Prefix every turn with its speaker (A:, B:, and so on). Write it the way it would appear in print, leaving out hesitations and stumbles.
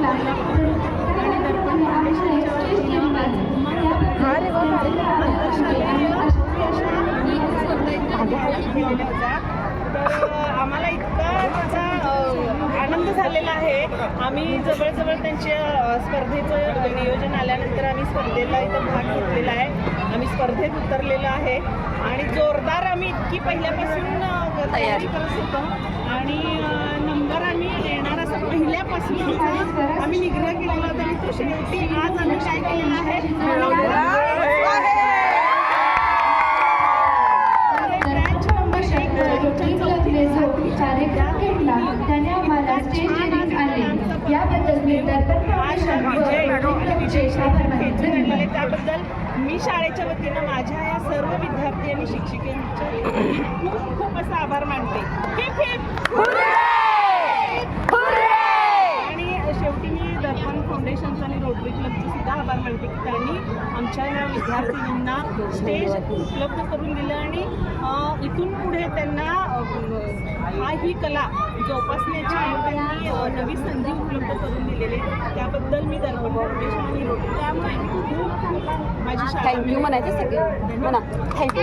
A: आणि दर्पण फाउंडेशनच्या वतीनं तर आम्हाला इतका त्याचा आनंद झालेला आहे. आम्ही जवळजवळ त्यांच्या स्पर्धेचं नियोजन आल्यानंतर आम्ही स्पर्धेला इथं भाग घेतलेला आहे. आम्ही स्पर्धेत उतरलेलो आहे आणि जोरदार आम्ही इतकी पहिल्यापासून तयारी करत होतो आणि नंबर आम्ही येणार असं पहिल्यापासून आम्ही निग्रह केलेला होता आणि तो शेवटी आज आम्ही काय केलेलं आहे
B: कार्यक्रम घेतला त्याने आम्हाला स्टेज डेअरिंग आले याबद्दल मी दर्पण
A: त्याबद्दल मी शाळेच्या वतीनं माझ्या या सर्व विद्यार्थी आणि शिक्षिकांचे खूप खूप असा आभार मानते. आणि शेवटी मी दर्पण फाउंडेशनचं आणि रोटरी क्लबचे सुद्धा आभार मानते की त्यांनी आमच्या या विद्यार्थिनींना स्टेज उपलब्ध करून दिलं आणि इथून पुढे त्यांना ही कला जोपासण्याची त्यांनी नवी संधी उपलब्ध करून दिलेली. त्याबद्दल मी दर्पण फाउंडेशन आणि रोटरी त्यामुळे खूप माझी शाळा
C: थँक्यू म्हणायचं सगळे म्हणा थँक्यू.